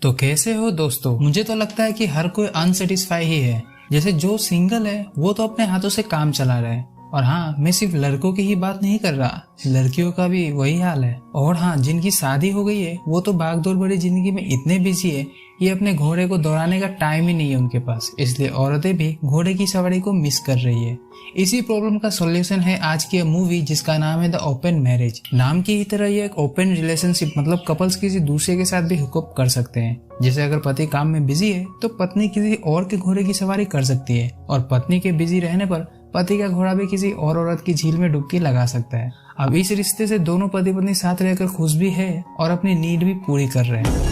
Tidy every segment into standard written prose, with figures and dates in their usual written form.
तो कैसे हो दोस्तों। मुझे तो लगता है कि हर कोई अनसेटिस्फाई ही है। जैसे जो सिंगल है वो तो अपने हाथों से काम चला रहा है। और हाँ, मैं सिर्फ लड़कों की ही बात नहीं कर रहा, लड़कियों का भी वही हाल है। और हाँ, जिनकी शादी हो गई है वो तो भागदौड़ भरी जिंदगी में इतने बिजी है कि अपने घोड़े को दौड़ाने का टाइम ही नहीं है उनके पास। इसलिए औरतें भी घोड़े की सवारी को मिस कर रही है। इसी प्रॉब्लम का सॉल्यूशन है आज की मूवी जिसका नाम है द ओपन मैरिज। नाम की ही तरह ये एक ओपन रिलेशनशिप, मतलब कपल्स किसी दूसरे के साथ भी हुकअप कर सकते हैं। जैसे अगर पति काम में बिजी है तो पत्नी किसी और के घोड़े की सवारी कर सकती है, और पत्नी के बिजी रहने पर पति का घोड़ा भी किसी और औरत की झील में डुबकी लगा सकता है। अब इस रिश्ते से दोनों पति पत्नी साथ रहकर खुश भी है और अपनी नीड भी पूरी कर रहे हैं।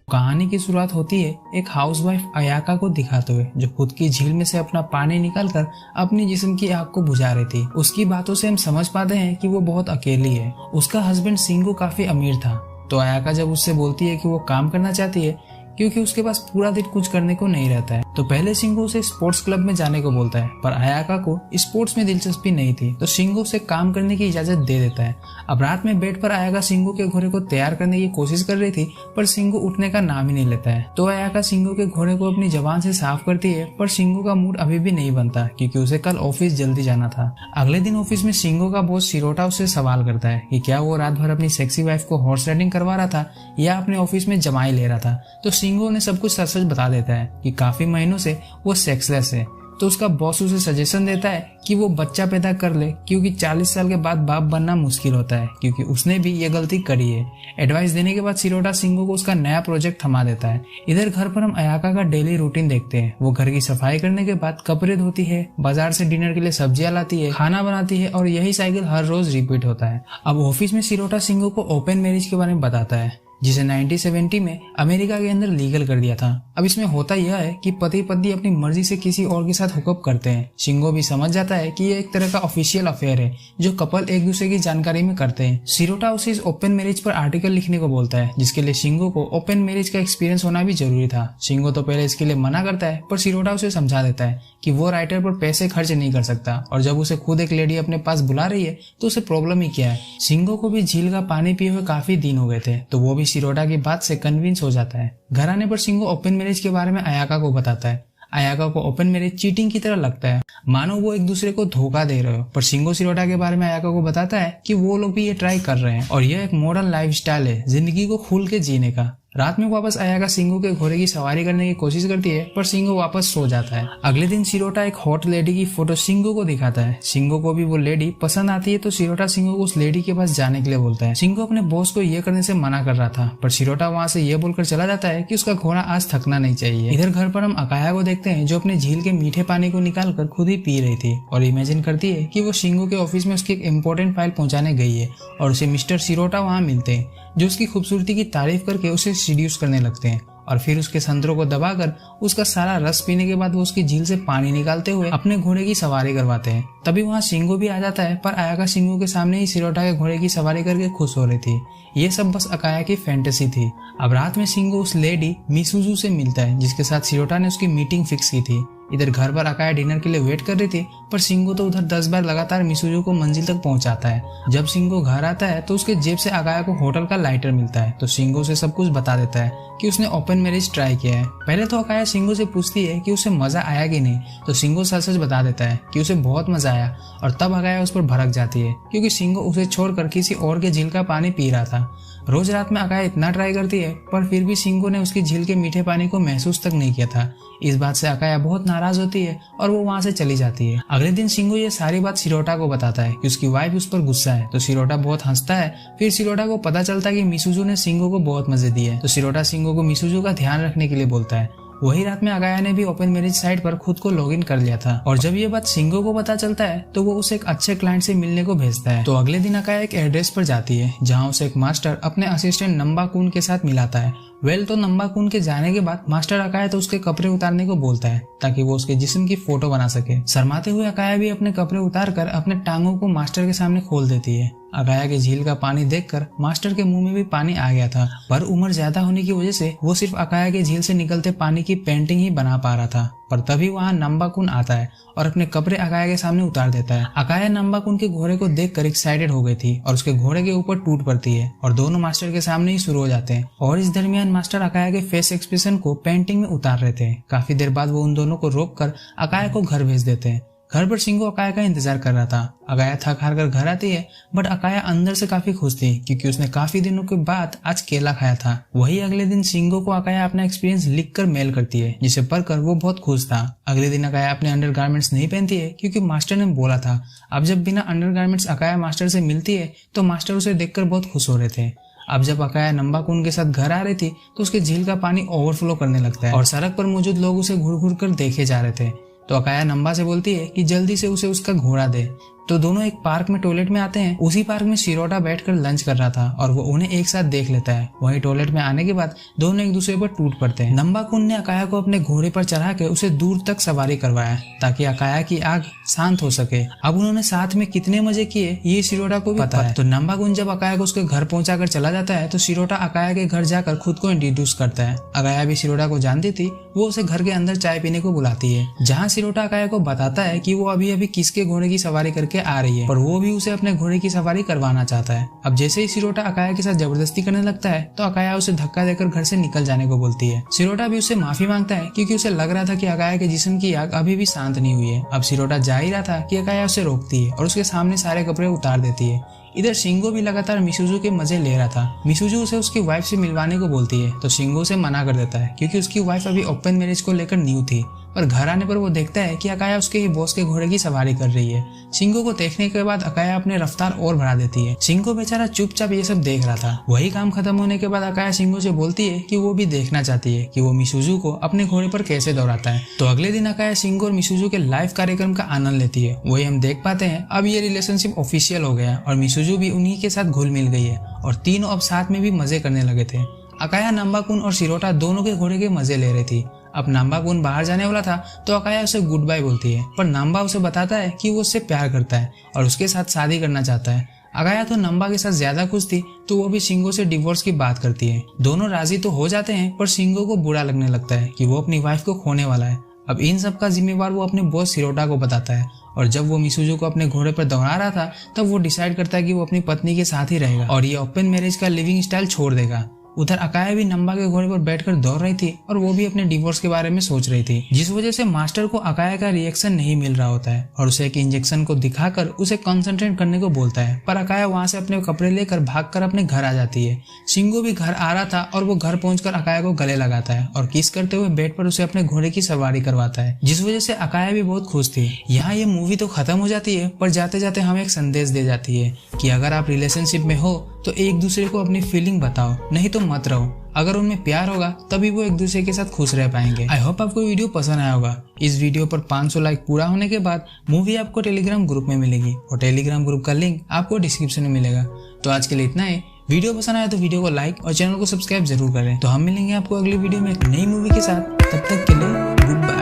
कहानी की शुरुआत होती है एक हाउसवाइफ अयाका को दिखाते हुए, जो खुद की झील में से अपना पानी निकालकर अपनी जिस्म की आग को बुझा रही थी। उसकी बातों से हम समझ पाते हैं कि वो बहुत अकेली है। उसका हस्बैंड सिंगू काफी अमीर था, तो अयाका जब उससे बोलती है कि वो काम करना चाहती है क्योंकि उसके पास पूरा दिन कुछ करने को नहीं रहता है, तो पहले सिंगू उसे स्पोर्ट्स क्लब में जाने को बोलता है। पर अयाका को स्पोर्ट्स में दिलचस्पी नहीं थी, तो सिंगू उसे काम करने की इजाजत दे देता है। अब रात में बेड पर अयाका सिंगू के घोड़े को तैयार करने की कोशिश कर रही थी, पर सिंगू उठने का नाम ही नहीं लेता है। तो अयाका सिंगू के घोड़े को अपनी जबान से साफ करती है, पर सिंगू का मूड अभी भी नहीं बनता क्योंकि उसे कल ऑफिस जल्दी जाना था। अगले दिन ऑफिस में सिंगू का बॉस शिरोटा उससे सवाल करता है कि क्या वो रात भर अपनी सेक्सी वाइफ को हॉर्स राइडिंग करवा रहा था या अपने ऑफिस में जमाई ले रहा था। तो सिंगू ने सब कुछ सच बता देता है कि काफी महीनों से वो सेक्सलेस है। तो उसका बॉस उसे सजेशन देता है कि वो बच्चा पैदा कर ले, क्योंकि 40 साल के बाद बाप बनना मुश्किल होता है, क्योंकि उसने भी ये गलती करी है। एडवाइस देने के बाद शिरोटा सिंगू को उसका नया प्रोजेक्ट थमा देता है। इधर घर पर हम अयाका का डेली रूटीन देखते हैं। वो घर की सफाई करने के बाद कपड़े धोती है, बाजार से डिनर के लिए सब्जियां लाती है, खाना बनाती है, और यही साइकिल हर रोज रिपीट होता है। अब ऑफिस में शिरोटा सिंगू को ओपन मैरिज के बारे में बताता है, जिसे 1970 में अमेरिका के अंदर लीगल कर दिया था। अब इसमें होता यह है कि पति पत्नी अपनी मर्जी से किसी और के साथ हुकअप करते हैं। शिंगो भी समझ जाता है कि ये एक तरह का ऑफिशियल अफेयर है जो कपल एक दूसरे की जानकारी में करते हैं। शिरोटा उसे इस ओपन मैरिज पर आर्टिकल लिखने को बोलता है, जिसके लिए शिंगो को ओपन मैरिज का एक्सपीरियंस होना भी जरूरी था। शिंगो तो पहले इसके लिए मना करता है, पर शिरोटा उसे समझा देता है कि वो राइटर पर पैसे खर्च नहीं कर सकता, और जब उसे खुद एक लेडी अपने पास बुला रही है तो उसे प्रॉब्लम ही क्या है। शिंगो को भी झील का पानी पिए हुए काफी दिन हो गए थे, तो वो भी शिरोटा की बात से कन्विंस हो जाता है। घर आने पर शिंगो ओपन मैरिज के बारे में अयाका को बताता है। अयाका को ओपन मैरिज चीटिंग की तरह लगता है, मानो वो एक दूसरे को धोखा दे रहे हो। पर शिंगो शिरोटा के बारे में अयाका को बताता है कि वो लोग भी ये ट्राई कर रहे हैं और यह एक मॉडर्न लाइफस्टाइल है जिंदगी को खुल के जीने का। रात में वापस अयाका सिंगो के घोड़े की सवारी करने की कोशिश करती है, पर सिंगो वापस सो जाता है। अगले दिन शिरोटा एक हॉट लेडी की फोटो सिंगो को दिखाता है। सिंगो को भी वो लेडी पसंद आती है, तो शिरोटा सिंगो को उस लेडी के पास जाने के लिए बोलता है। सिंगो अपने बॉस को ये करने से मना कर रहा था, पर शिरोटा वहाँ से ये बोलकर चला जाता है कि उसका घोड़ा आज थकना नहीं चाहिए। इधर घर पर हम अकाया को देखते हैं, जो अपने झील के मीठे पानी को निकाल कर खुद ही पी रही थी और इमेजिन करती है कि वो सिंगो के ऑफिस में उसकी एक इम्पोर्टेंट फाइल पहुंचाने गई है और उसे मिस्टर शिरोटा वहाँ मिलते हैं, जो उसकी खूबसूरती की तारीफ करके उसे सीड्यूस करने लगते हैं। और फिर उसके संतरों को दबाकर उसका सारा रस पीने के बाद वो उसकी झील से पानी निकालते हुए अपने घोड़े की सवारी करवाते हैं। तभी वहाँ सिंगो भी आ जाता है, पर अयाका सिंगो के सामने ही शिरोटा के घोड़े की सवारी करके खुश हो रही थी। ये सब बस अकाया की फैंटेसी थी। अब रात में सिंगो उस लेडी मिसुजू से मिलता है, जिसके साथ शिरोटा ने उसकी मीटिंग फिक्स की थी। इधर घर पर अकाया डिनर के लिए वेट कर रही थी, पर सिंगो तो उधर 10 बार लगातार मिसुजू को मंजिल तक पहुंचाता है। जब सिंगो घर आता है तो उसके जेब से अकाया को होटल का लाइटर मिलता है, तो सिंगो से सब कुछ बता देता है कि उसने ओपन मैरिज ट्राई किया है। पहले तो अकाया सिंगो से पूछती है कि उसे मजा आया कि नहीं, तो सिंगो सच सच बता देता है कि उसे बहुत मजा आया, और तब अकाया उस पर भड़क जाती है क्योंकि सिंगो उसे छोड़कर किसी और के झील का पानी पी रहा था। रोज रात में अकाया इतना ट्राई करती है, पर फिर भी सिंगो ने उसकी झील के मीठे पानी को महसूस तक नहीं किया था। इस बात से अकाया बहुत नाराज होती है और वो वहाँ से चली जाती है। अगले दिन सिंगो ये सारी बात शिरोटा को बताता है कि उसकी वाइफ उस पर गुस्सा है, तो शिरोटा बहुत हंसता है। फिर शिरोटा को पता चलता है कि मिसुजू ने सिंगो को बहुत मजे दिए, तो शिरोटा सिंगो को मिसुजू का ध्यान रखने के लिए बोलता है। वही रात में अकाया ने भी ओपन मैरिज साइट पर खुद को लॉगिन कर लिया था, और जब ये बात सिंगो को पता चलता है तो वो उसे एक अच्छे क्लाइंट से मिलने को भेजता है। तो अगले दिन अकाया एक एड्रेस पर जाती है, जहाँ उसे एक मास्टर अपने असिस्टेंट नंबा कुन के साथ मिलाता है। तो नंबा कुन के जाने के बाद मास्टर अकाया तो उसके कपड़े उतारने को बोलता है ताकि वो उसके जिस्म की फोटो बना सके। शर्माते हुए अकाया भी अपने कपड़े उतार कर अपने टांगों को मास्टर के सामने खोल देती है। अकाया के झील का पानी देखकर मास्टर के मुंह में भी पानी आ गया था, पर उम्र ज्यादा होने की वजह से वो सिर्फ अकाया के झील से निकलते पानी की पेंटिंग ही बना पा रहा था। पर तभी वहाँ नंबाकुन आता है और अपने कपड़े अकाया के सामने उतार देता है। अकाया नंबाकुन के घोड़े को देखकर एक्साइटेड हो गई थी और उसके घोड़े के ऊपर टूट पड़ती है और दोनों मास्टर के सामने ही शुरू हो जाते हैं। और इस दरमियान मास्टर अकाया के फेस एक्सप्रेशन को पेंटिंग में उतार रहे थे। काफी देर बाद वो उन दोनों को रोककर अकाया को घर भेज देते हैं। घर पर शिंगो अकाया का इंतजार कर रहा था। अकाया थक हार कर घर आती है, बट अकाया अंदर से काफी खुश थी क्योंकि उसने काफी दिनों के बाद आज केला खाया था। वही अगले दिन शिंगो को अकाया अपना एक्सपीरियंस लिखकर मेल करती है, जिसे पढ़कर वो बहुत खुश था। अगले दिन अकाया अपने अंडरगारमेंट्स नहीं पहनती है क्योंकि मास्टर ने बोला था। अब जब बिना अंडरगारमेंट्स अकाया मास्टर से मिलती है तो मास्टर उसे देखकर बहुत खुश हो रहे थे। अब जब अकाया नंबाकुन के साथ घर आ रही थी तो उसके झील का पानी ओवरफ्लो करने लगता है और सड़क पर मौजूद लोग उसे घूर घूर कर देखे जा रहे थे। तो अकाया नंबा से बोलती है कि जल्दी से उसे उसका घोड़ा दे। तो दोनों एक पार्क में टॉयलेट में आते हैं। उसी पार्क में शिरोटा बैठकर लंच कर रहा था और वो उन्हें एक साथ देख लेता है। वहीं टॉयलेट में आने के बाद दोनों एक दूसरे पर टूट पड़ते हैं। नंबाकुन ने अकाया को अपने घोड़े पर चढ़ा के उसे दूर तक सवारी करवाया ताकि अकाया की आग शांत हो सके। अब उन्होंने साथ में कितने मजे किए ये शिरोटा को भी पता है। तो नंबाकुन जब अकाया को उसके घर पहुंचा कर चला जाता है तो शिरोटा अकाया के घर जाकर खुद को इंट्रोड्यूस करता है। अकाया भी शिरोटा को जानती थी। वो उसे घर के अंदर चाय पीने को बुलाती है, जहाँ शिरोटा अकाया को बताता है कि वो अभी अभी किसके घोड़े की सवारी करके आ रही है, पर वो भी उसे अपने घोड़े की सवारी करवाना चाहता है। अब जैसे ही शिरोटा अकाया के साथ जबरदस्ती करने लगता है तो अकाया उसे धक्का देकर घर से निकल जाने को बोलती है। शिरोटा भी उससे माफी मांगता है क्योंकि उसे लग रहा था कि अकाया के जिस्म की आग अभी भी शांत नहीं हुई है। अब शिरोटा जा ही रहा था कि अकाया उसे रोकती है और उसके सामने सारे कपड़े उतार देती है। इधर शिंगो भी लगातार मिसुजू के मजे ले रहा था। मिसुजू उसे उसकी वाइफ से मिलवाने को बोलती है तो शिंगो उसे मना कर देता है क्योंकि उसकी वाइफ अभी ओपन मैरिज को लेकर न्यू थी। पर घर आने पर वो देखता है कि अकाया उसके ही बॉस के घोड़े की सवारी कर रही है। शिंगो को देखने के बाद अकाया अपने रफ्तार और बढ़ा देती है। शिंगो बेचारा चुपचाप ये सब देख रहा था। वही काम खत्म होने के बाद अकाया शिंगो से बोलती है कि वो भी देखना चाहती है कि वो मिसुजू को अपने घोड़े पर कैसे दौड़ाता है। तो अगले दिन अकाया शिंगो और मिसुजू के लाइव कार्यक्रम का आनंद लेती है। वही हम देख पाते हैं अब ये रिलेशनशिप ऑफिशियल हो गया और मिसुजू भी उन्हीं के साथ घुल मिल गई है और तीनों अब साथ में भी मजे करने लगे थे। अकाया नंबाकुन और शिरोटा दोनों के घोड़े के मजे ले रही थी। अब नंबाकुन बाहर जाने वाला था तो अकाया उसे गुड बाय बोलती है, पर नंबा उसे बताता है कि वो उससे प्यार करता है और उसके साथ शादी करना चाहता है। अकाया तो नंबा के साथ ज्यादा खुश थी तो वो भी शिंगो से डिवोर्स की बात करती है। दोनों राजी तो हो जाते हैं पर शिंगो को बुरा लगने लगता है कि वो अपनी वाइफ को खोने वाला है। अब इन सब का जिम्मेवार वो अपने बॉस शिरोटा को बताता है और जब वो मिसुजू को अपने घोड़े पर दौड़ा रहा था तब वो डिसाइड करता है कि वो अपनी पत्नी के साथ ही रहेगा और ये ओपन मैरिज का लिविंग स्टाइल छोड़ देगा। उधर अकाया भी नंबा के घोड़े पर बैठकर दौड़ रही थी और वो भी अपने डिवोर्स के बारे में सोच रही थी, जिस वजह से मास्टर को अकाया का रिएक्शन नहीं मिल रहा होता है और उसे एक इंजेक्शन को दिखाकर उसे कंसंट्रेट करने को बोलता है। पर अकाया वहां से अपने कपड़े लेकर भागकर अपने घर आ जाती है। शिंगो भी घर आ रहा था और वो घर पहुंचकर अकाया को गले लगाता है और किस करते हुए बेड पर उसे अपने घोड़े की सवारी करवाता है, जिस वजह से अकाया भी बहुत खुश थी। यहाँ ये मूवी तो खत्म हो जाती है पर जाते जाते हमें एक संदेश दे जाती है कि अगर आप रिलेशनशिप में हो तो एक दूसरे को अपनी फीलिंग बताओ, नहीं तो मत रहो। अगर उनमें प्यार होगा तभी वो एक दूसरे के साथ खुश रह पाएंगे। आई होप आपको वीडियो पसंद आया होगा। इस वीडियो पर 500 लाइक पूरा होने के बाद मूवी आपको टेलीग्राम ग्रुप में मिलेगी और टेलीग्राम ग्रुप का लिंक आपको डिस्क्रिप्शन में मिलेगा। तो आज के लिए इतना ही। वीडियो पसंद आया तो वीडियो को लाइक और चैनल को सब्सक्राइब जरूर करें। तो हम मिलेंगे आपको अगली वीडियो में एक नई मूवी के साथ। तब तक के लिए गुड बाय।